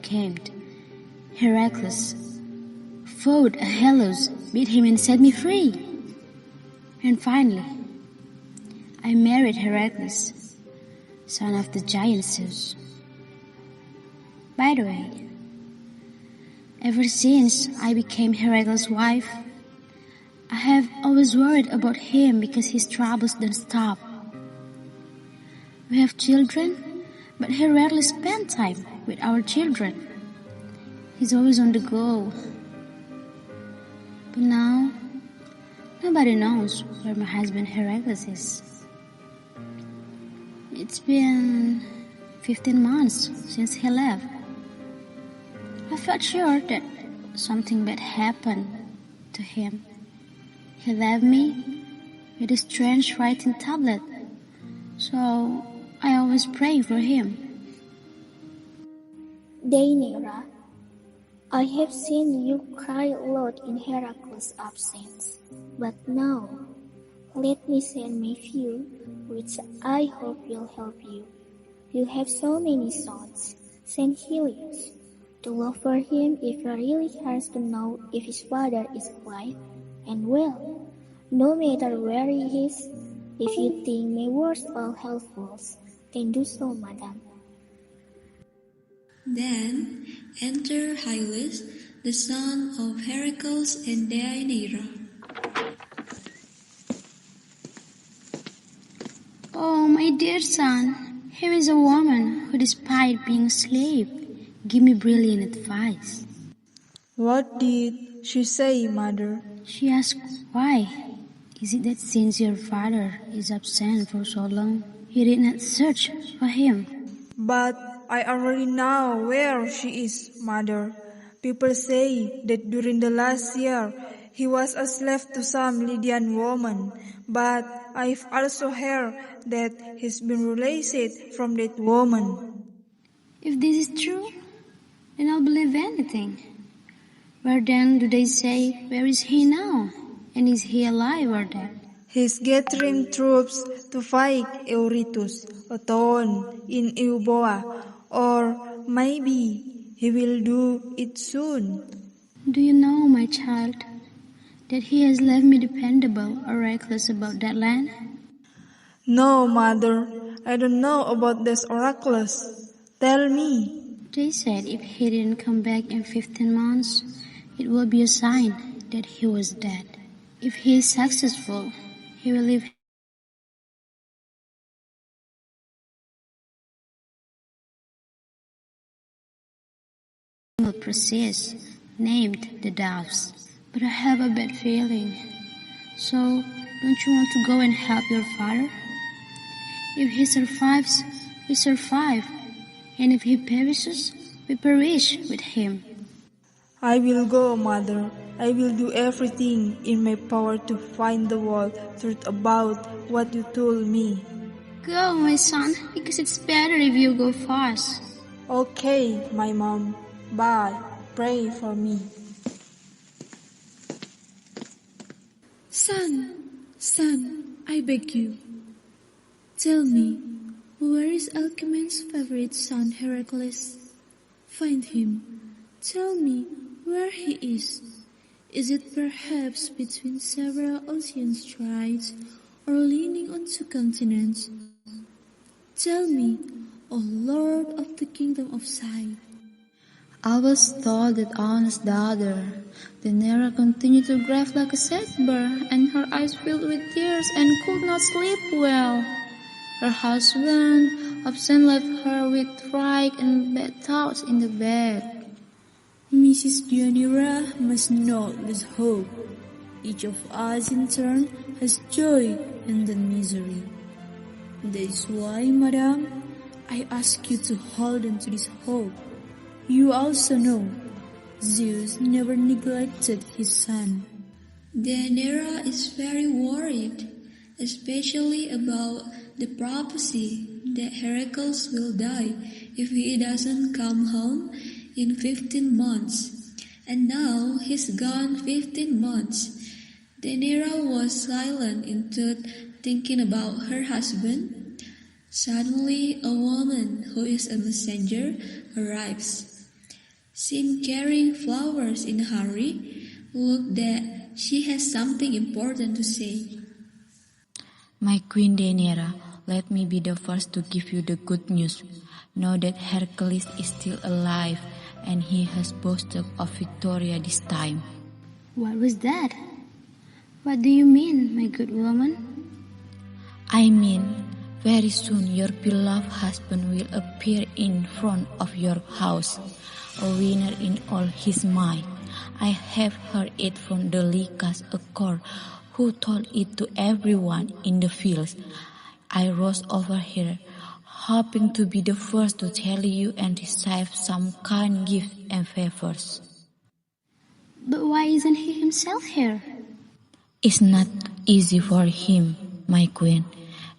came. Heracles fought Achilles, beat him and set me free. And finally, I married Heracles, son of the giant Zeus. By the way, ever since I became Heracles' wife, I have always worried about him because his troubles don't stop. We have children, but he rarely spends time with our children. He's always on the go. But now, nobody knows where my husband Heracles is. It's been 15 months since he left. I felt sure that something bad happened to him. He left me with a strange writing tablet, so I always pray for him. Deianira, I have seen you cry a lot in Heracles' absence, but now, let me send my few, which I hope will help you. You have so many sons. Send Helios to look for him if he really cares to know if his father is alive and well. No matter where he is, if you think my words are helpful, then do so, madam. Then enter Hylas, the son of Heracles and Deianira. Oh, my dear son, here is a woman who, despite being a slave, gave me brilliant advice. What did she say, mother? She asked, why is it that since your father is absent for so long, you did not search for him? But I already know where she is, mother. People say that during the last year he was a slave to some Lydian woman, but I've also heard that he's been released from that woman. If this is true, then I'll believe anything. Where then do they say, where is he now? And is he alive or dead? He's gathering troops to fight Eurytus, a town in Euboea, or maybe he will do it soon. Do you know, my child, that he has left me dependable or reckless about that land? No, mother, I don't know about this oracles. Tell me. They said if he didn't come back in 15 months, it will be a sign that he was dead. If he is successful, he will leave process named the doves. But I have a bad feeling. So, don't you want to go and help your father? If he survives, we survive. And if he perishes, we perish with him. I will go, mother. I will do everything in my power to find the whole truth about what you told me. Go, my son, because it's better if you go fast. Okay, my mom. Bye. Pray for me. Son, I beg you. Tell me, where is Alcmene's favorite son Heracles? Find him. Tell me where he is. Is it perhaps between several ocean strides or leaning on two continents? Tell me, O Lord of the kingdom of Sai. I was told that Anna's daughter, Deianira, continued to grieve like a sad bird, and her eyes filled with tears and could not sleep well. Her husband, absent, left her with fright and bad thoughts in the bed. Mrs. Deianira must not lose hope. Each of us in turn has joy and then misery. That is why, madam, I ask you to hold on to this hope. You also know, Zeus never neglected his son. Deianira is very worried, especially about the prophecy that Heracles will die if he doesn't come home in 15 months. And now he's gone 15 months. Deianira was silent in thought, thinking about her husband. Suddenly, a woman who is a messenger arrives. seen carrying flowers in a hurry, looked that she has something important to say. My Queen Deianira, let me be the first to give you the good news. Know that Hercules is still alive, and he has boasted of Victoria this time. What was that? What do you mean, my good woman? I mean, very soon your beloved husband will appear in front of your house, a winner in all his might. I have heard it from the Lycas accord, who told it to everyone in the fields. I rose over here, hoping to be the first to tell you and receive some kind gifts and favors. But why isn't he himself here? It's not easy for him, my queen.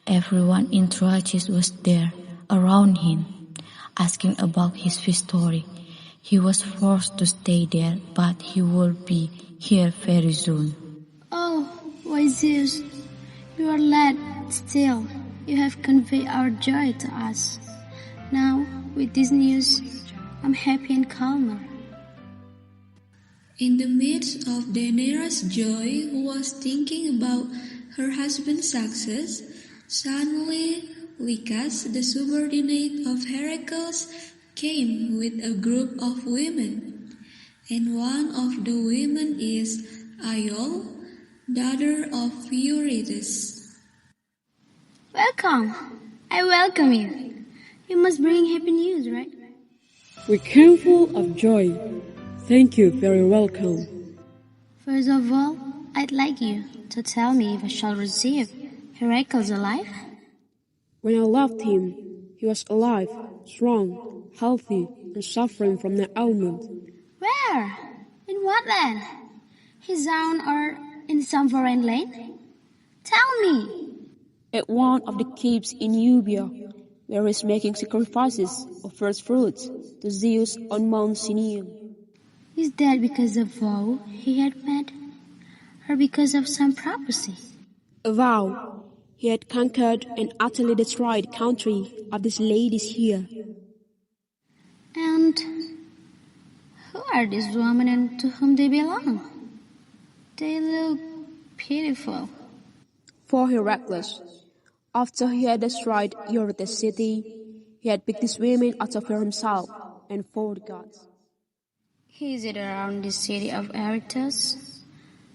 Everyone in Trachis was there, around him, asking about his story. He was forced to stay there, but he will be here very soon. Oh, why Zeus, you are late still. You have conveyed our joy to us. Now, with this news, I'm happy and calmer. In the midst of Deianira's joy, who was thinking about her husband's success, suddenly Lycas, the subordinate of Heracles, came with a group of women. And one of the women is Iole, daughter of Eurytus. Welcome. I welcome you. You must bring happy news, right? We came full of joy. Thank you, very welcome. First of all, I'd like you to tell me if I shall receive Heracles alive. When I left him, he was alive, strong, healthy, and suffering from an ailment. Where? In what land? His own or in some foreign land? Tell me. At one of the caves in Euboea, where he is making sacrifices of first fruits to Zeus on Mount Sinai. Is that because of vow he had made, or because of some prophecy? A vow. He had conquered and utterly destroyed the country of these ladies here. And who are these women and to whom they belong? They look pitiful. For Heracles, after he had destroyed Eurytus' city, he had picked these women out of her himself and for the gods. Is it around the city of Eurytus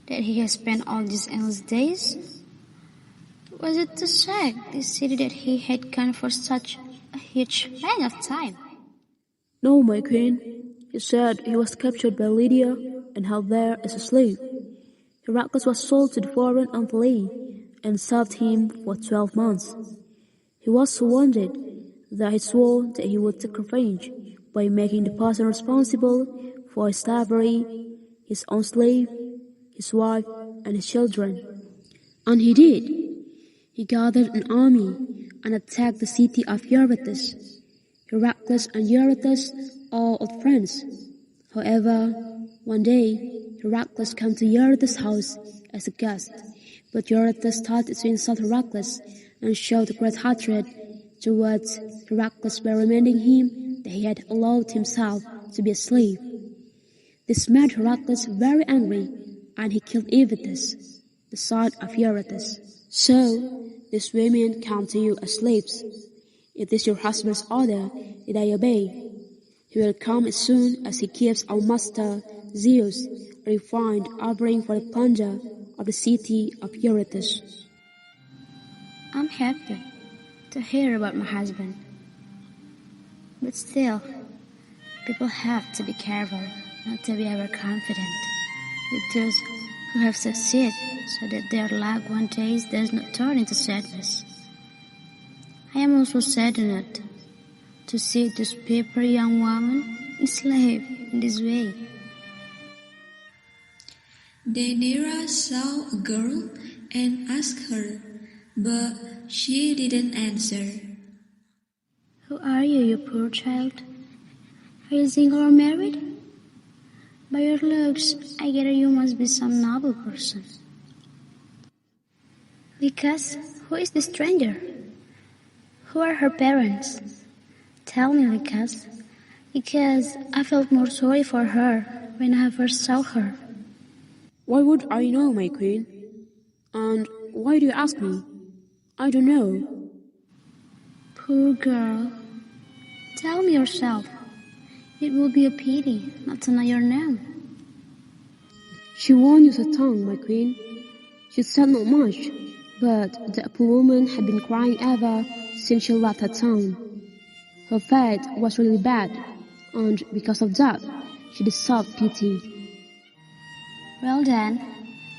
that he has spent all these endless days? Was it to check this city that he had gone for such a huge length of time? No, my queen. He said he was captured by Lydia and held there as a slave. Heracles was sold to the foreign Anthony and served him for 12 months. He was so wounded that he swore that he would take revenge by making the person responsible for his slavery, his own slave, his wife, and his children. And he did. He gathered an army and attacked the city of Eurytus. Heracles and Eurytus are old friends. However, one day, Heracles came to Eurytus' house as a guest, but Eurytus started to insult Heracles and showed great hatred towards Heracles by reminding him that he had allowed himself to be a slave. This made Heracles very angry, and he killed Eurytus, the son of Eurytus. So, these women come to you as slaves. It is your husband's order that I obey. He will come as soon as he gives our master, Zeus, a refined offering for the plunder of the city of Eurytus. I'm happy to hear about my husband. But still, people have to be careful not to be overconfident with those who have succeeded, so that their luck one day does not turn into sadness. I am also saddened to see this paper young woman enslaved in this way. Deianira saw a girl and asked her, but she didn't answer. Who are you, you poor child? Are you single or married? By your looks, I gather you must be some noble person. Lycas, who is the stranger? Who are her parents? Tell me, Lycas. Because I felt more sorry for her when I first saw her. Why would I know, my queen? And why do you ask me? I don't know. Poor girl. Tell me yourself. It would be a pity not to know your name. She won't use her tongue, my queen. She said not much, but the poor woman had been crying ever since she left her town. Her fate was really bad, and because of that, she deserved pity. Well then,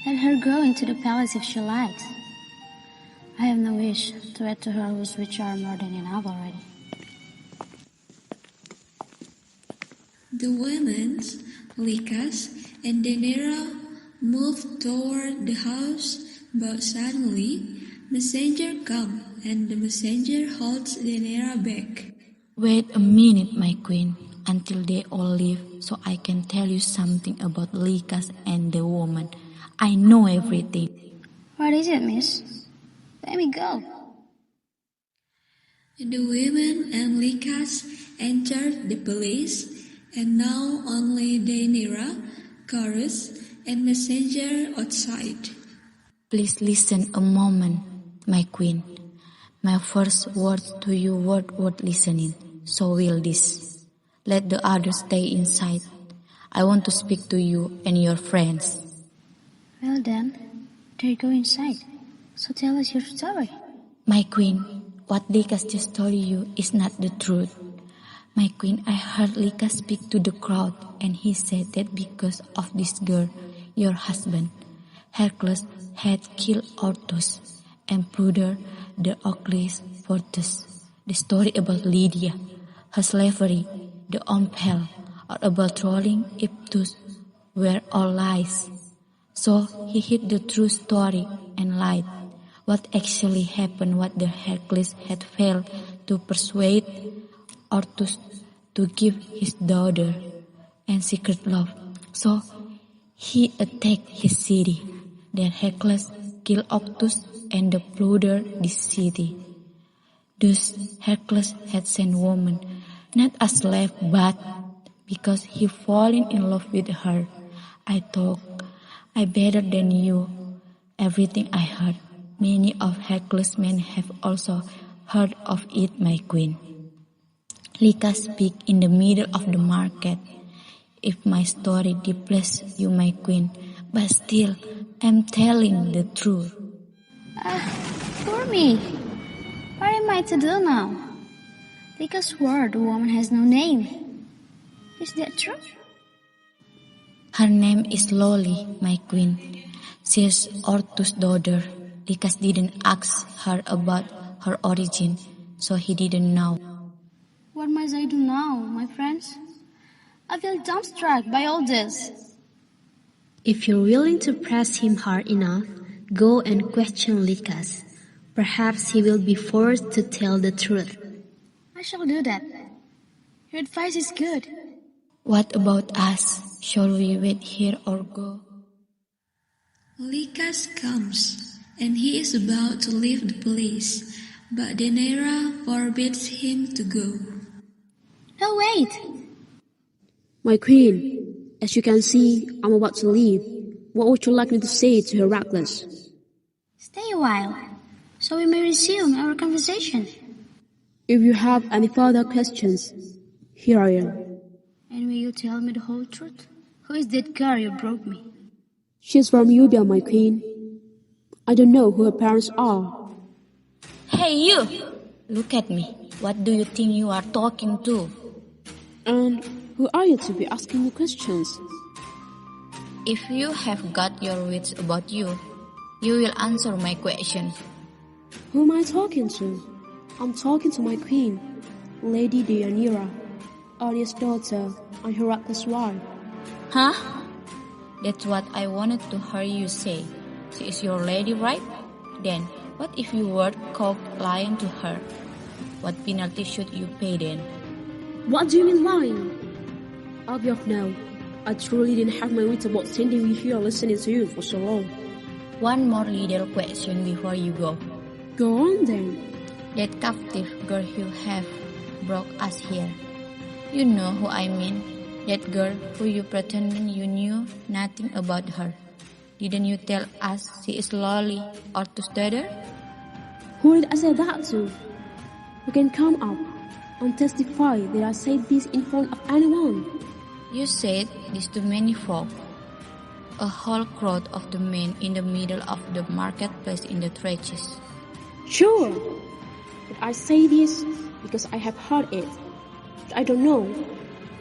let her go into the palace if she likes. I have no wish to add to her whose which are more than enough already. The women, Lycas and Daenerys, moved toward the house, but suddenly, messenger comes, and the messenger holds Daenerys back. Wait a minute, my queen, until they all leave, so I can tell you something about Lycas and the woman. I know everything. What is it, miss? Let me go. The women and Lycas entered the palace, and now only Daenerys, Chorus, and messenger outside. Please listen a moment, my queen. My first words to you were worth listening, so will this. Let the others stay inside. I want to speak to you and your friends. Well then, they go inside. So tell us your story. My queen, what Lycas just told you is not the truth. My queen, I heard Lycas speak to the crowd, and he said that because of this girl, your husband, Hercules, had killed Ortus and plundered the Achilles fortress. The story about Lydia, her slavery, the Ompel, or about trolling Iptus were all lies. So he hid the true story and lied. What actually happened was that Hercules had failed to persuade Ortus to give his daughter and secret love. So he attacked his city. Then Hercules killed Ortus and plundered the city. Thus Hercules had sent woman, not as slave but because he fallen in love with her. I thought I better than you everything I heard. Many of Hercules' men have also heard of it, my queen. Lycas speak in the middle of the market. If my story displeases you, my queen, but still I'm telling the truth. Poor me. What am I to do now? Lycas swore the woman has no name. Is that true? Her name is Loli, my queen. She's Ortus' daughter. Lycas didn't ask her about her origin, so he didn't know. What must I do now, my friends? I feel dumbstruck by all this. If you're willing to press him hard enough, go and question Lycas. Perhaps he will be forced to tell the truth. I shall do that. Your advice is good. What about us? Shall we wait here or go? Lycas comes, and he is about to leave the place, but Daenerys forbids him to go. No, wait. My queen, as you can see, I'm about to leave. What would you like me to say to Heracles? Stay a while, so we may resume our conversation. If you have any further questions, here I am. And will you tell me the whole truth? Who is that girl you brought me? She's from Eudia, my queen. I don't know who her parents are. Hey you! Look at me. What do you think you are talking to? And who are you to be asking me questions? If you have got your wits about you, you will answer my question. Who am I talking to? I'm talking to my queen, Lady Deianira, Arya's daughter and Heracles' wife. Huh? That's what I wanted to hear you say. She is your lady, right? Then, what if you were caught lying to her? What penalty should you pay then? What do you mean lying? I'll be off now. I truly didn't have my wits about standing here listening to you for so long. One more little question before you go. Go on then. That captive girl you have brought us here. You know who I mean. That girl who you pretended you knew nothing about her. Didn't you tell us she is lonely or to stutter? Who did I say that to? You can come up and testify that I said this in front of anyone. You said this to many folk. A whole crowd of the men in the middle of the marketplace in the Trachilles. Sure, but I say this because I have heard it. But I don't know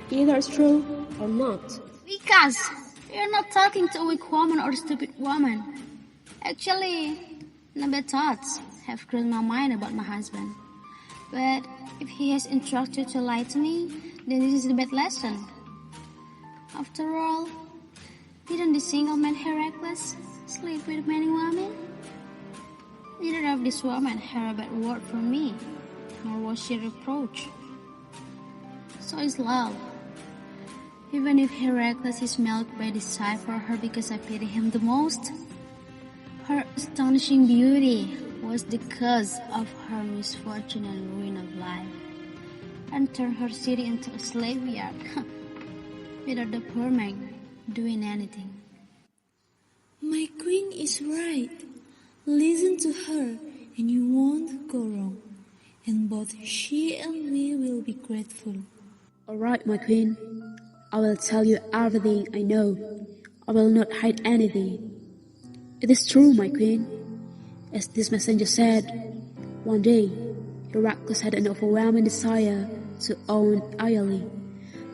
either it's true or not. Because you're not talking to a weak woman or a stupid woman. Actually, no bad thoughts have crossed my mind about my husband. But if he has instructed you to lie to me, then this is a bad lesson. After all, didn't the single man Heracles sleep with many women? Neither of these women had a bad word from me, nor was she reproached. So is love. Even if Heracles is melted by desire for her because I pity him the most, her astonishing beauty was the cause of her misfortune and ruin of life, and turned her city into a slave yard, without the poor man doing anything. My queen is right. Listen to her and you won't go wrong. And both she and me will be grateful. All right, my queen. I will tell you everything I know. I will not hide anything. It is true, my queen. As this messenger said, one day, Heracles had an overwhelming desire to own Italy.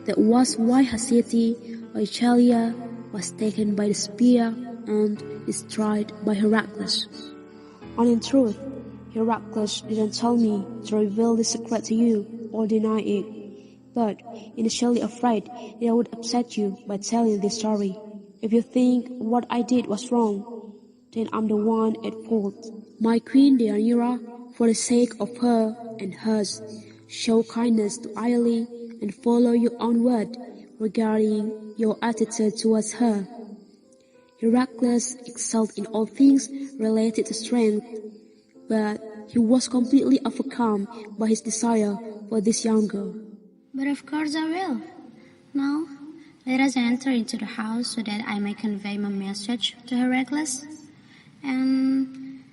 That was why her city, Trachilles, was taken by the spear and destroyed by Heracles. And in truth, Heracles didn't tell me to reveal this secret to you or deny it, but initially afraid that I would upset you by telling this story. If you think what I did was wrong, then I'm the one at fault. My queen Deianira, for the sake of her and hers, show kindness to Italy and follow your own word regarding your attitude towards her. Heracles excelled in all things related to strength, but he was completely overcome by his desire for this young girl. But of course I will. Now, let us enter into the house so that I may convey my message to Heracles and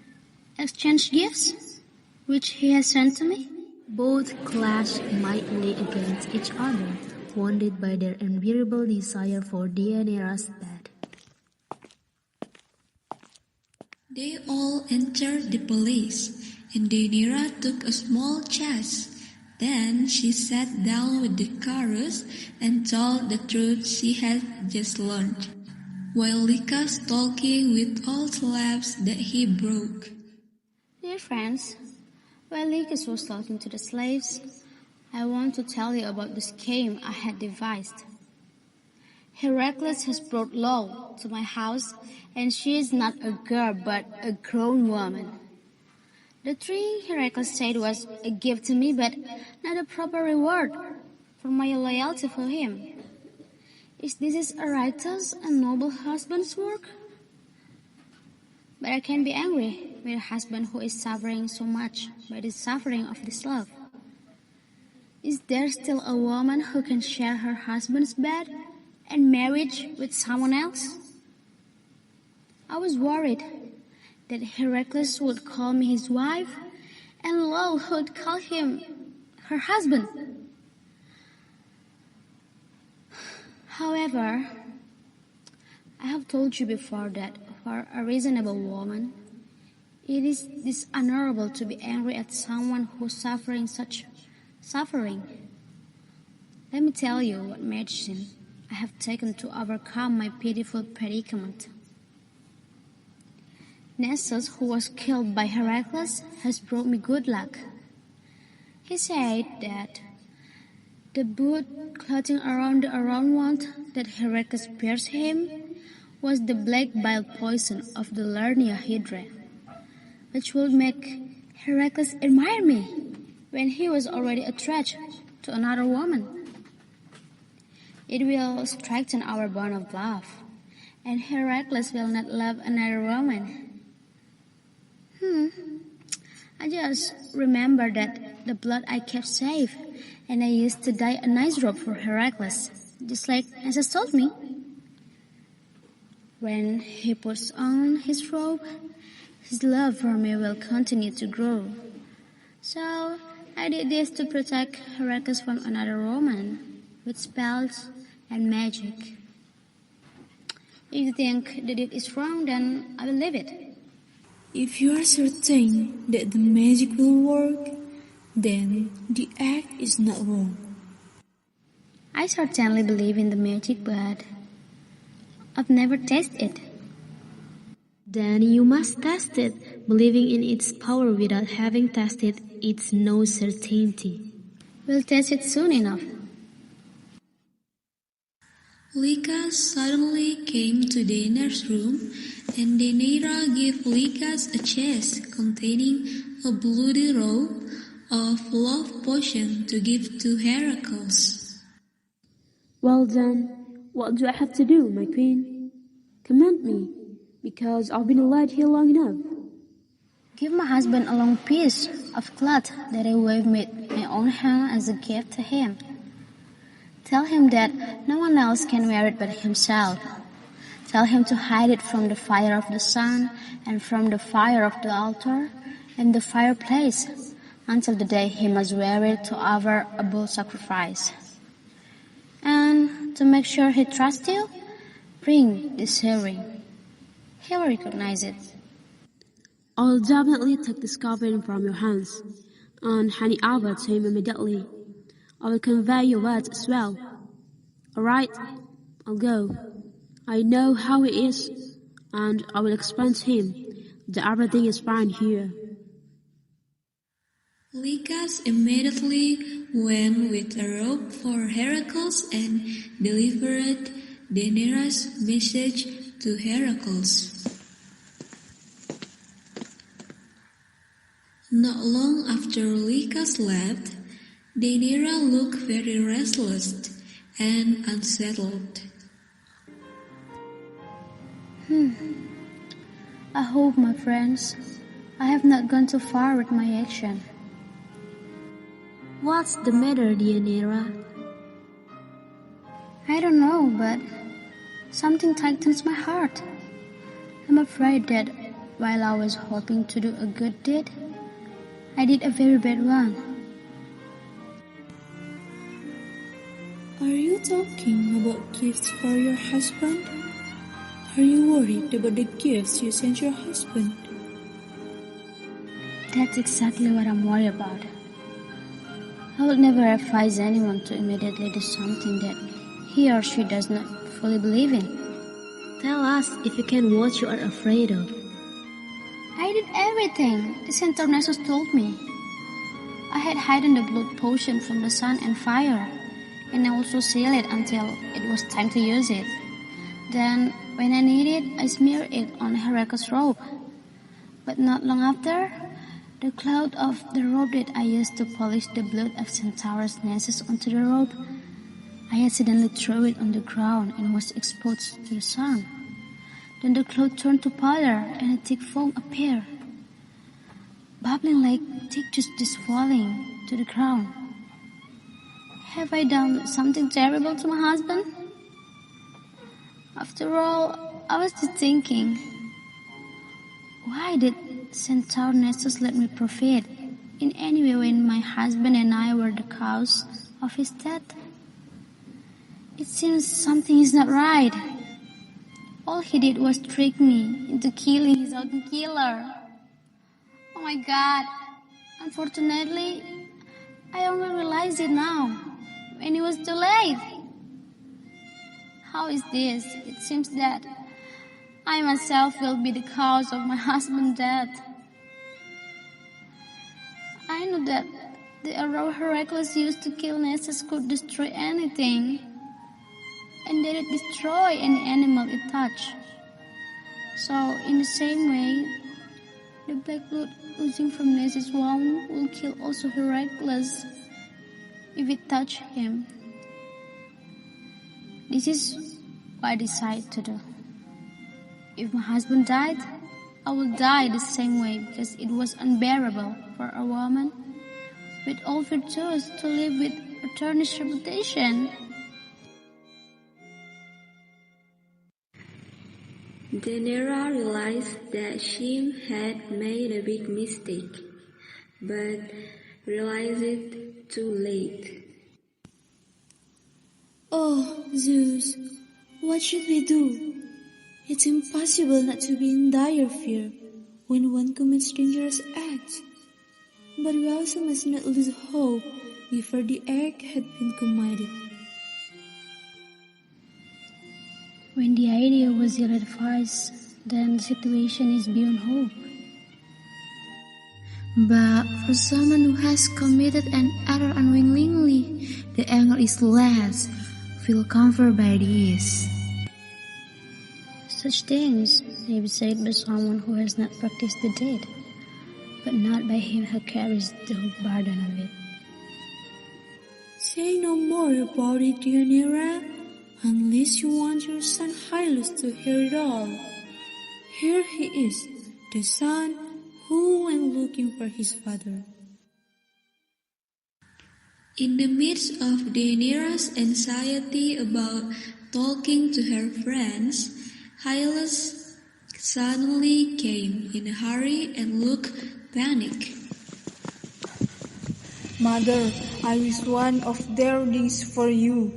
exchange gifts, which he has sent to me. Both clashed mightily against each other, wounded by their unbearable desire for Deianira's bed. They all entered the palace, and Deianira took a small chest. Then she sat down with the chorus and told the truth she had just learned, while Lycus talking with all slaves that he broke. Dear friends, while Lycus was talking to the slaves, I want to tell you about the scheme I had devised. Heracles has brought Lo to my house, and she is not a girl but a grown woman. The tree Heracles said was a gift to me, but not a proper reward for my loyalty for him. Is this a righteous and noble husband's work? But I can be angry with a husband who is suffering so much by the suffering of this love. Is there still a woman who can share her husband's bed and marriage with someone else? I was worried that Heracles would call me his wife and Lo would call him her husband. However, I have told you before that for a reasonable woman, it is dishonorable to be angry at someone who's suffering such suffering. Let me tell you what medicine I have taken to overcome my pitiful predicament. Nessus, who was killed by Heracles, has brought me good luck. He said that the boot clothing around the around wound that Heracles pierced him was the black bile poison of the Lernia Hydra, which would make Heracles admire me when he was already attached to another woman. It will strengthen our bond of love, and Heracles will not love another woman. I just remember that the blood I kept safe, and I used to dye a nice robe for Heracles, just like Nessus told me. When he puts on his robe, his love for me will continue to grow. So I did this to protect Heracles from another woman, with spells and magic. If you think that it is wrong, then I will leave it. If you are certain that the magic will work, then the act is not wrong. I certainly believe in the magic, but I've never tasted it. Then you must test it. Believing in its power without having tested it's no certainty. We'll test it soon enough. Lycas suddenly came to Dana's room, and Danaira gave Lycas a chest containing a bloody robe of love potion to give to Heracles. Well then, what do I have to do, my queen? Command me, because I've been alive here long enough. Give my husband a long piece of cloth that I wove with my own hand as a gift to him. Tell him that no one else can wear it but himself. Tell him to hide it from the fire of the sun and from the fire of the altar and the fireplace until the day he must wear it to offer a bull sacrifice. And to make sure he trusts you, bring this earring. He will recognize it. I'll definitely take this covering from your hands and hand it over to him immediately. I will convey your words as well. Alright, I'll go. I know how he is, and I will explain to him that everything is fine here. Lycas immediately went with a robe for Heracles and delivered Danaira's message to Heracles. Not long after Lycas left, Danaira looked very restless and unsettled. I hope, my friends, I have not gone too far with my action. What's the matter, Danaira? I don't know, but something tightens my heart. I'm afraid that while I was hoping to do a good deed, I did a very bad one. Are you talking about gifts for your husband? Are you worried about the gifts you sent your husband? That's exactly what I'm worried about. I would never advise anyone to immediately do something that he or she does not fully believe in. Tell us if you can what you are afraid of. I did everything the Centaur Nessus told me. I had hidden the blood potion from the sun and fire, and I also sealed it until it was time to use it. Then, when I needed it, I smeared it on Heracles' robe. But not long after, the cloud of the robe that I used to polish the blood of Centaurus Nessus onto the robe, I accidentally threw it on the ground and was exposed to the sun. Then the cloud turned to powder and a thick foam appeared, bubbling like thick juice falling to the ground. Have I done something terrible to my husband? After all, I was just thinking, why did Centaur Nessus let me profit in any way when my husband and I were the cause of his death? It seems something is not right. All he did was trick me into killing his own killer. Oh my God. Unfortunately, I only realize it now, when it was too late. How is this? It seems that I myself will be the cause of my husband's death. I know that the arrow Heracles used to kill Nessus could destroy anything, and that it destroy any animal it touched. So, in the same way, the black blood oozing from Nessus' wound will kill also Heracles if it touched him. This is what I decide to do. If my husband died, I will die the same way because it was unbearable for a woman with all virtues to live with or tarnish reputation. Daenerys realized that she had made a big mistake, but realized it too late. Oh, Zeus, what should we do? It's impossible not to be in dire fear when one commits dangerous acts. But we also must not lose hope before the act had been committed. When the idea was ill-advised, then the situation is beyond hope. But for someone who has committed an error unwillingly, the anger is less. Feel comfort by this. Such things may be said by someone who has not practiced the deed, but not by him who carries the burden of it. Say no more about it, Deianira, unless you want your son Hylas to hear it all. Here he is, the son who went looking for his father. In the midst of Daenerys' anxiety about talking to her friends, Hylas suddenly came in a hurry and looked panicked. Mother, I wish one of their things for you.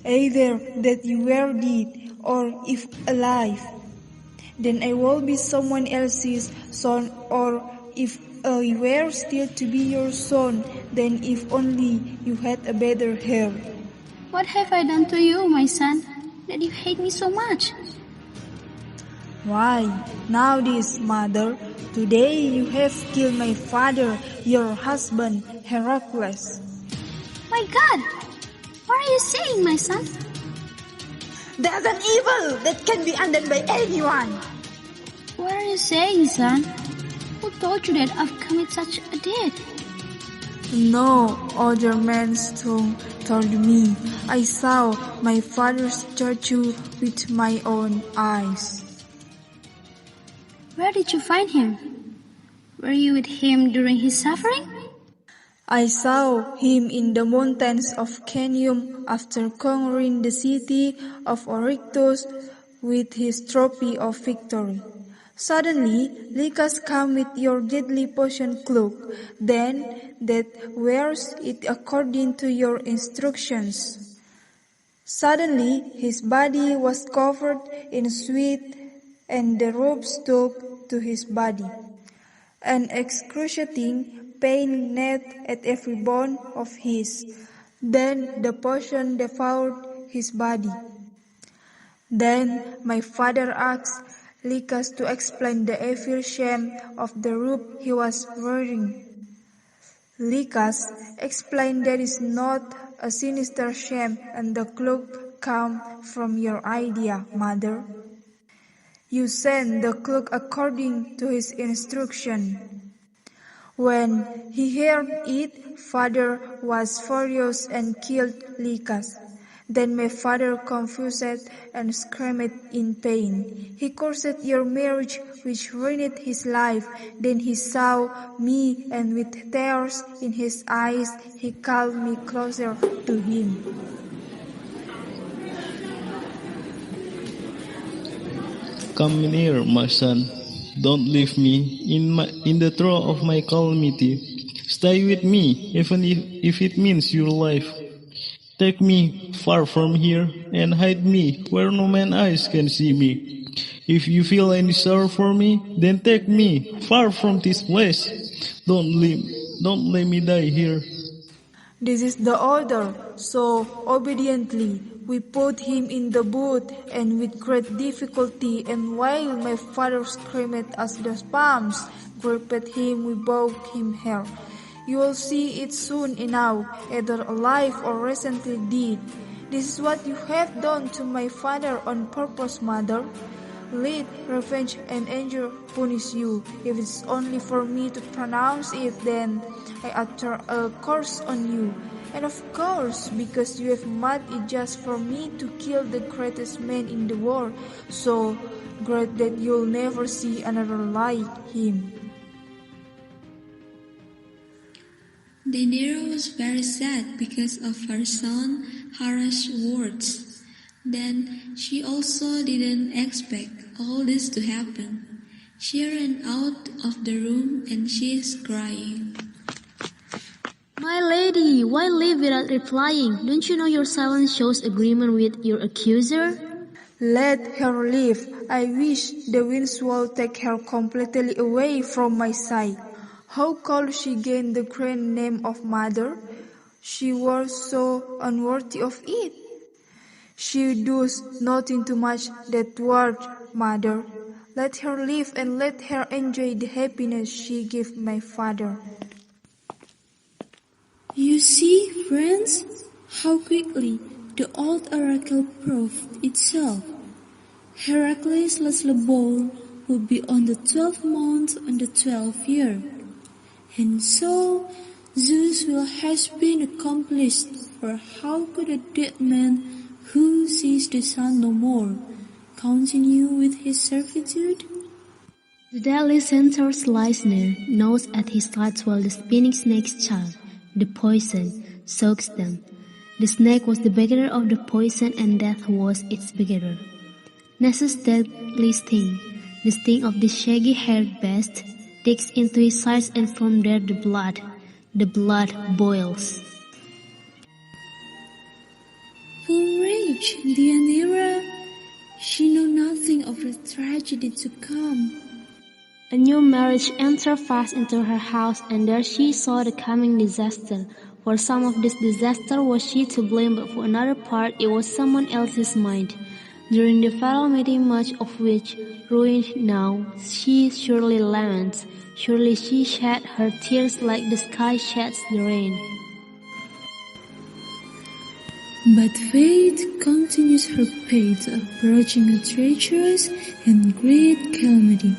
Either that you were dead, or if alive, then I will be someone else's son, or if I were still to be your son, then if only you had a better hair. What have I done to you, my son, that you hate me so much? Why, now this, mother, today you have killed my father, your husband, Heracles. My God! What are you saying, my son? That's an evil that can be undone by anyone. What are you saying, son? Who told you that I've committed such a deed? No other man's tongue told me. I saw my father's statue with my own eyes. Where did you find him? Were you with him during his suffering? I saw him in the mountains of Canium after conquering the city of Oryctus with his trophy of victory. Suddenly, Lycus came with your deadly potion cloak, then that wears it according to your instructions. Suddenly, his body was covered in sweat, and the rope stuck to his body. An excruciating pain gnawed at every bone of his. Then the poison devoured his body. Then my father asked Lycus to explain the evil shame of the robe he was wearing. Lycus explained that is not a sinister shame and the cloak came from your idea, mother. You sent the cloak according to his instruction. When he heard it, father was furious and killed Lycus. Then my father confused and screamed in pain. He cursed your marriage, which ruined his life. Then he saw me, and with tears in his eyes, he called me closer to him. Come near, my son. Don't leave me in the throes of my calamity. Stay with me, even if it means your life. Take me far from here and hide me where no man's eyes can see me. If you feel any sorrow for me, then take me far from this place. Don't let me die here. This is the order, so obediently we put him in the boat, and with great difficulty, and while my father screamed as the palms gripped him, we brought him here. You will see it soon enough, either alive or recently dead. This is what you have done to my father on purpose, mother. Let revenge and anger punish you. If it's only for me to pronounce it, then I utter a curse on you. And of course, because you have made it just for me to kill the greatest man in the world, so great that you'll never see another like him. Daenerys was very sad because of her son's harsh words. Then she also didn't expect all this to happen. She ran out of the room and she is crying. My lady, why leave without replying? Don't you know your silence shows agreement with your accuser? Let her live. I wish the winds will take her completely away from my sight. How could she gain the grand name of mother? She was so unworthy of it. She does nothing too much that word, mother. Let her live and let her enjoy the happiness she gave my father. You see, friends, how quickly the old oracle proved itself. Heracles' last ball would be on the 12th month on the 12th year. And so, Zeus will have been accomplished, for how could a dead man who sees the sun no more continue with his servitude? The deadly centaur's listener gnaws at his thoughts while the spinning snake's child, the poison, soaks them. The snake was the begetter of the poison and death was its begetter. Nessus' deadly sting, the sting of the shaggy-haired beast, digs into his sides and from there the blood boils. Full rage, Deianira, she knew nothing of the tragedy to come. A new marriage entered fast into her house, and there she saw the coming disaster. For some of this disaster was she to blame, but for another part it was someone else's mind. During the fatal meeting, much of which ruined now, she surely laments. Surely she shed her tears like the sky sheds the rain. But fate continues her path, approaching a treacherous and great calamity.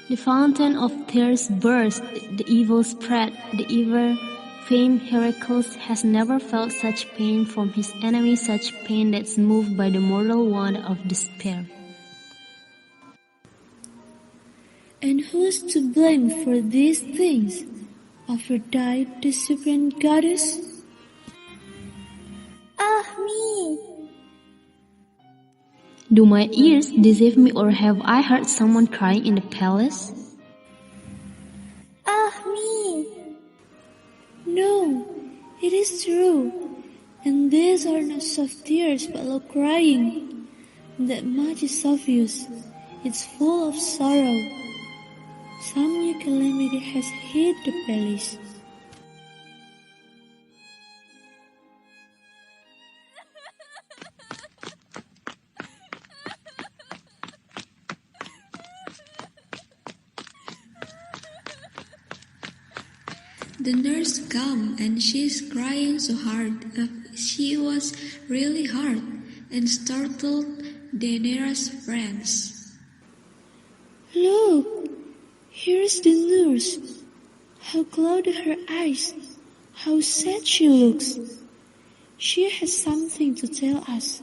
The fountain of tears burst, the evil spread, the ever-famed Heracles has never felt such pain from his enemy, such pain that's moved by the mortal wand of despair. And who's to blame for these things? Aphrodite, the supreme goddess? Me! Do my ears deceive me, or have I heard someone crying in the palace? Me! No, it is true. And these are not soft tears but low crying. That much is obvious. It's full of sorrow. Some new calamity has hit the palace. The nurse came and she's crying so hard. She was really hurt and startled Daenerys' friends. Look, here's the nurse. How clouded her eyes. How sad she looks. She has something to tell us.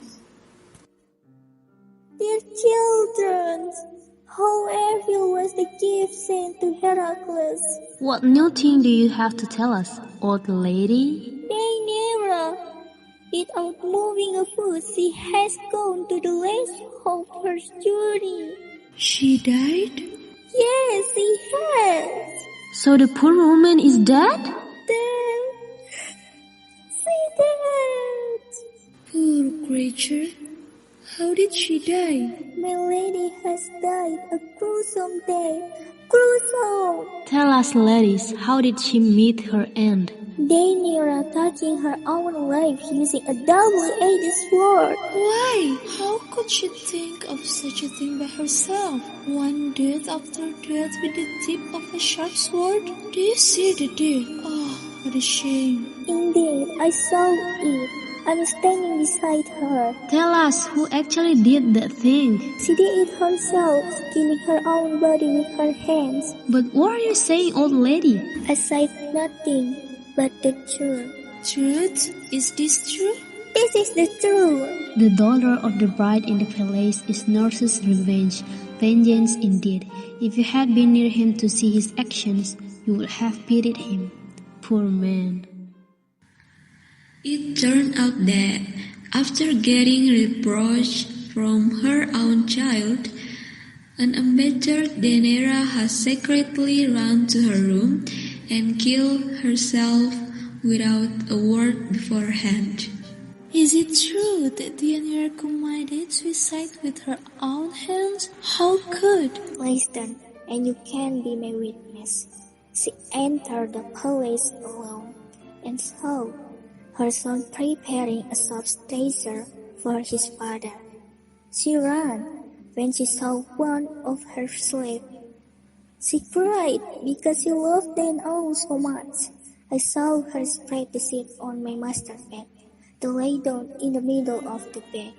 Dear children, how evil was the gift sent to Heracles? What new thing do you have to tell us, old lady? Daenerys, without moving a foot, she has gone to the last of her journey. She died? Yes, she has. So the poor woman is dead? Then, she died. Poor creature. How did she die? My lady has died a gruesome death. Gruesome! Tell us, ladies, how did she meet her end? Daenerys touching her own life using a double-edged sword. Why? How could she think of such a thing by herself? One death after death with the tip of a sharp sword? Do you see the death? Oh, what a shame. Indeed, I saw it. I'm standing beside her. Tell us who actually did that thing. She did it herself, killing her own body with her hands. But what are you saying, old lady? I said nothing but the truth. Truth? Is this true? This is the truth. The daughter of the bride in the palace is nurse's revenge, vengeance indeed. If you had been near him to see his actions, you would have pitied him. poor man. It turned out that, after getting reproach from her own child, an embittered Daenerys has secretly run to her room and killed herself without a word beforehand. Is it true that Daenerys committed suicide with her own hands? How could? Listen, and you can be my witness. She entered the palace alone and saw her son preparing a substancer for his father. She ran when she saw one of her slaves. She cried because she loved them all so much. I saw her spread the sheet on my master's bed, then lay down in the middle of the bed.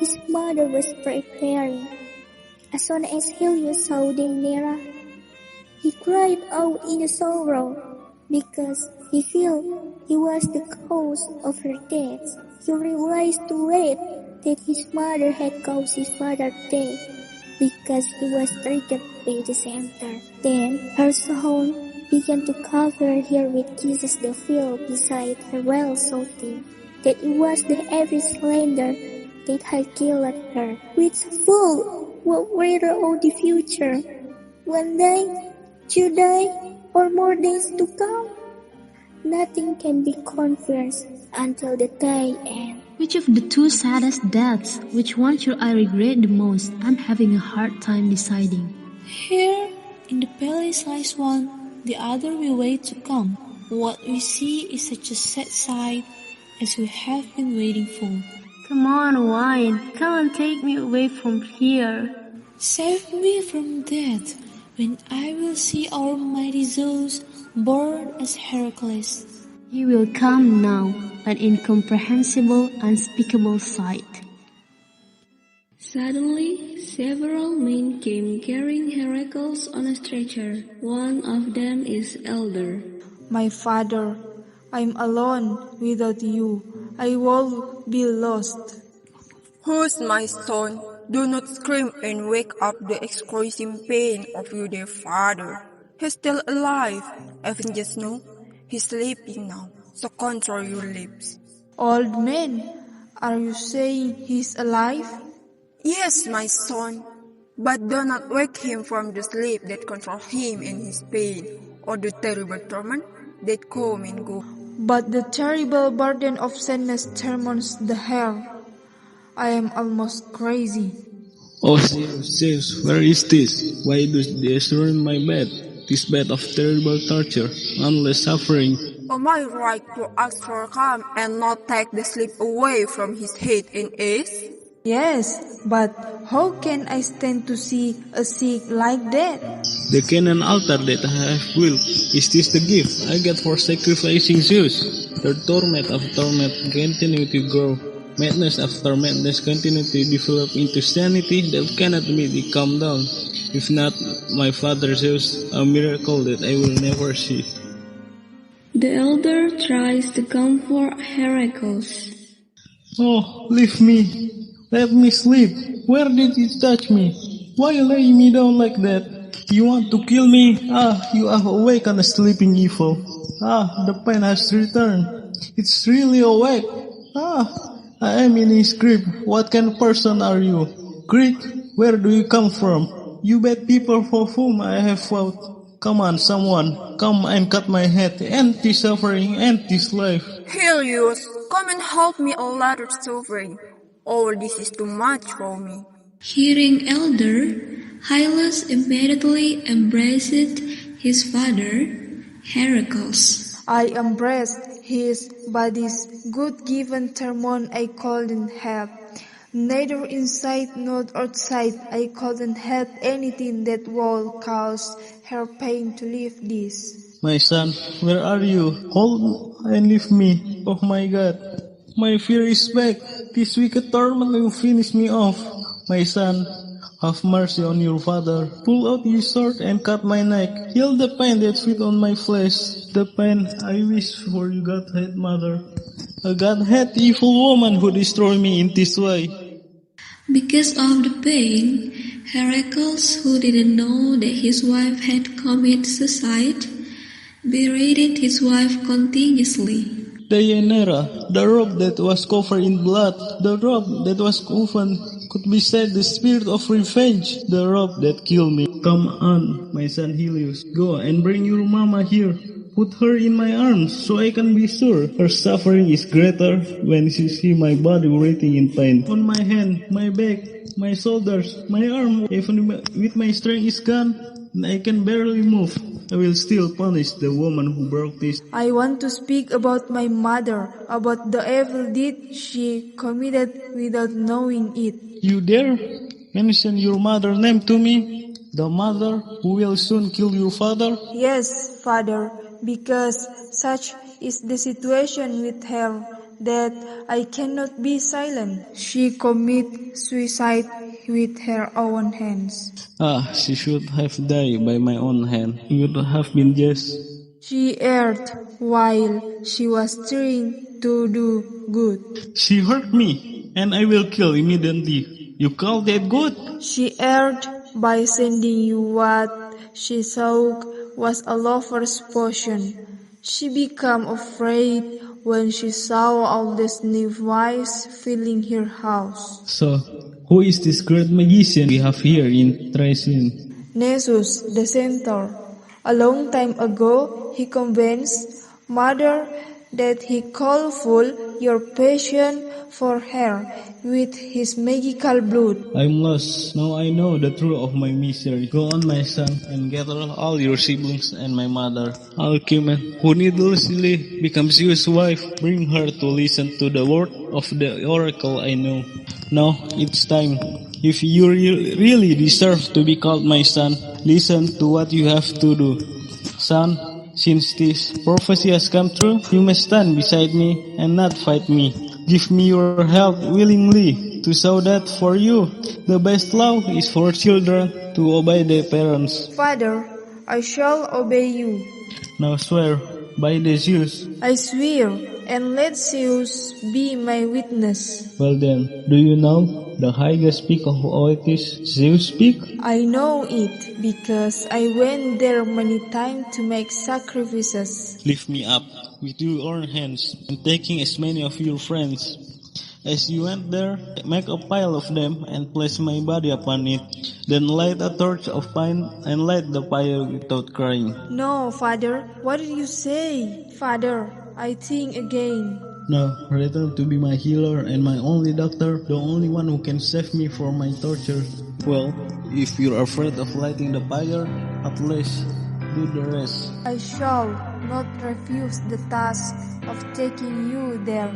His mother was preparing. As soon as Helios saw Daenerys, he cried out in sorrow because he felt he was the cause of her death. He realized too late that his mother had caused his father's death because he was triggered by the center. Then her son began to cover her with kisses that fell beside her while shouting that it was the every slender that had killed her. Which fool! What were all the future? One day, 2 days, or more days to come? Nothing can be confessed until the day ends. Which of the two saddest deaths? Which one should I regret the most? I'm having a hard time deciding. Here, in the palace lies one, the other will wait to come. What we see is such a sad sight as we have been waiting for. Come on, wine. Come and take me away from here. Save me from death, when I will see our mighty Zeus born as Heracles. He will come now, an incomprehensible, unspeakable sight. Suddenly, several men came carrying Heracles on a stretcher. One of them is elder. My father, I'm alone without you. I will be lost. Who's my son? Do not scream and wake up the excruciating pain of your dear father. He's still alive. Even just know, he's sleeping now, so control your lips. Old man, are you saying he's alive? Yes, my son, but do not wake him from the sleep that controls him in his pain, or the terrible torment that come and go. But the terrible burden of sadness turns the hair. I am almost crazy. Oh Zeus, Zeus, where is this? Why does this ruin my bed? This bed of terrible torture, endless suffering. Am I right to ask for calm and not take the sleep away from his head and ears? Yes, but how can I stand to see a sick like that? The Canaan altar that I have built, is this the gift I get for sacrificing Zeus? The torment of torment continue to grow. Madness after madness continue to develop into sanity that cannot be calmed down. If not my father Zeus, a miracle that I will never see. The elder tries to comfort Heracles. Oh, leave me. Let me sleep. Where did you touch me? Why lay me down like that? You want to kill me? Ah, you have awakened a sleeping evil. Ah, the pain has returned. It's really awake. Ah, I am in his grip. What kind of person are you? Greek, where do you come from? You bad people for whom I have fought. Come on, someone, come and cut my head. End this suffering, end this life. Helios, come and help me a lot of suffering. Oh, this is too much for me. Hearing elder, Hylas immediately embraced his father, Heracles. I embraced his body's good-given Thermon I couldn't help. Neither inside nor outside I couldn't help anything that would cause her pain to leave this. My son, where are you? Hold and leave me. Oh my God. My fear is back. This wicked torment will finish me off. My son, Have mercy on your father. Pull out your sword and cut my neck. Heal the pain that feeds on my flesh. The pain I wish for you, Godhead Mother. A Godhead evil woman who destroyed me in this way. Because of the pain, Heracles, who didn't know that his wife had committed suicide, berated his wife continuously. Deianira, the robe that was covered in blood, the robe that was woven could be said the spirit of revenge, the robe that killed me. Come on, my son Helios, go and bring your mama here. Put her in my arms so I can be sure her suffering is greater when she sees my body writhing in pain. On my hand, my back, my shoulders, my arm, even with my strength is gone, and I can barely move. I will still punish the woman who broke this. I want to speak about my mother, about the evil deed she committed without knowing it. You dare mention your mother's name to me? The mother who will soon kill your father? Yes, Father, because such is the situation with her that I cannot be silent. She committed suicide with her own hands. Ah, she should have died by my own hand. It would have been just. She erred while she was trying to do good. She hurt me, and I will kill immediately. You call that good? She erred by sending you what she thought was a lover's potion. She became afraid when she saw all these new wives filling her house. So, who is this great magician we have here in Thracian? Nessus, the centaur. A long time ago, he convinced Mother that he could fool your passion for her with his magical blood. I'm lost. Now I know the truth of my misery. Go on, my son, and gather all your siblings and my mother. Alcman, who needlessly becomes Zeus' wife, bring her to listen to the word of the oracle I know. Now it's time. If you really deserve to be called my son, listen to what you have to do. Son, since this prophecy has come true, you must stand beside me and not fight me. Give me your help willingly to show that for you, the best law is for children to obey their parents. Father, I shall obey you. Now swear by the Zeus. I swear, and let Zeus be my witness. Well then, do you know the highest peak of Olympus, Zeus' peak? I know it because I went there many times to make sacrifices. Lift me up with your own hands and taking as many of your friends. As you went there, make a pile of them and place my body upon it. Then light a torch of pine and light the fire without crying. No, Father, what did you say? Father, I think again. Now, return to be my healer and my only doctor, the only one who can save me from my torture. Well, if you're afraid of lighting the fire, at least do the rest. I shall not refuse the task of taking you there.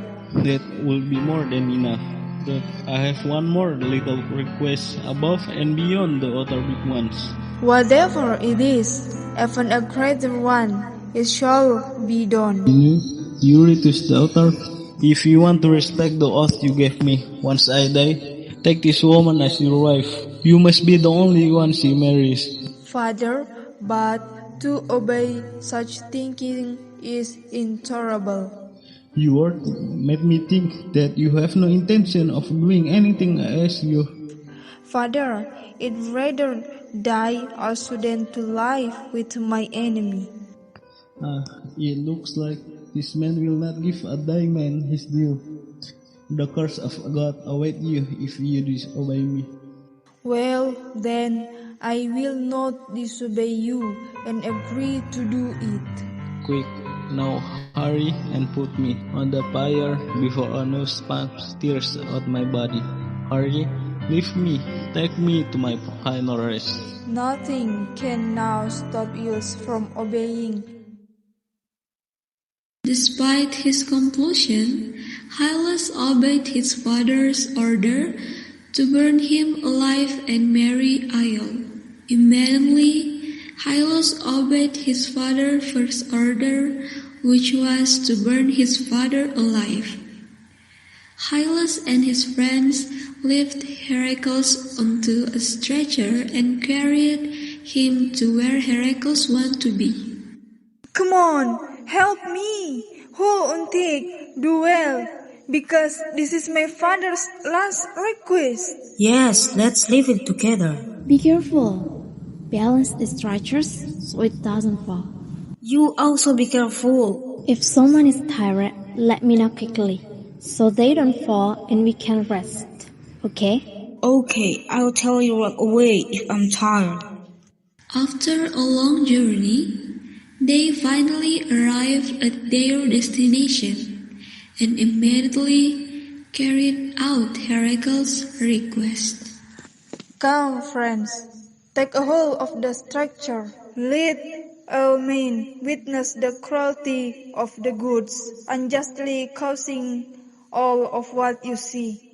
That will be more than enough. But I have one more little request above and beyond the other big ones. Whatever it is, even a greater one, it shall be done. Eurytus' daughter, if you want to respect the oath you gave me once I die, take this woman as your wife. You must be the only one she marries. Father, but to obey such thinking is intolerable. Your word made me think that you have no intention of doing anything I ask you. Father, I'd rather die also than to live with my enemy. It looks like this man will not give a dying man his due. The curse of God awaits you if you disobey me. Well, then, I will not disobey you and agree to do it. Quick, now hurry and put me on the fire before a new spark tears out my body. Hurry, leave me, take me to my final rest. Nothing can now stop you from obeying. Despite his compulsion, Hylas obeyed his father's order to burn him alive and marry Io. Immediately, Hylas obeyed his father's first order, which was to burn his father alive. Hylas and his friends lifted Heracles onto a stretcher and carried him to where Heracles wanted to be. Come on, help me! Hold on thick, do well, because this is my father's last request. Yes, let's live it together. Be careful. Balance the stretchers so it doesn't fall. You also be careful. If someone is tired, let me know quickly, so they don't fall and we can rest. Okay? Okay, I'll tell you right away if I'm tired. After a long journey, they finally arrived at their destination and immediately carried out Heracles' request. Come, friends, take a hold of the structure. Let all men witness the cruelty of the gods, unjustly causing all of what you see.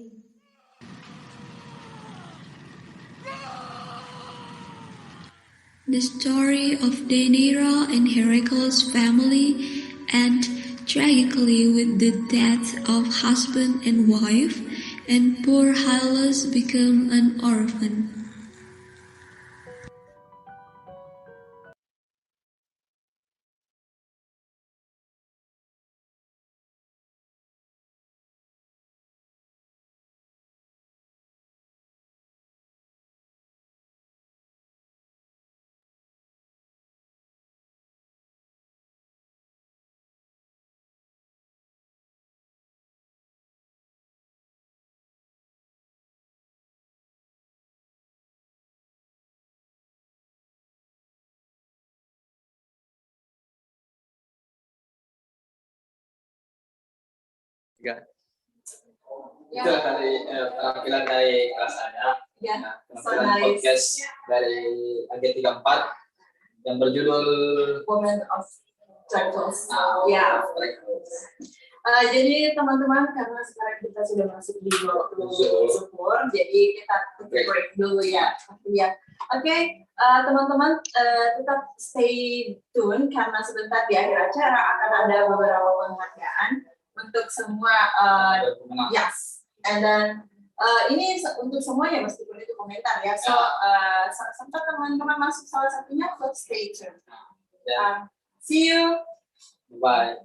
The story of Deianira and Heracles' family ends tragically with the death of husband and wife, and poor Hylas became an orphan. Itu dari penampilan dari kelas saya. Ya, penampilan podcast dari AG34 yang berjudul Woman of Trachilles. Ya. Jadi teman-teman, karena sekarang kita sudah masuk di waktu zuhur, jadi kita break dulu ya. Oke, teman-teman tetap stay tune karena sebentar di akhir acara akan ada beberapa penghargaan untuk semua yes. And then ini untuk semua ya meskipun itu komentar ya. So sampai teman-teman masuk salah satunya, so stay tuned. See you. Bye.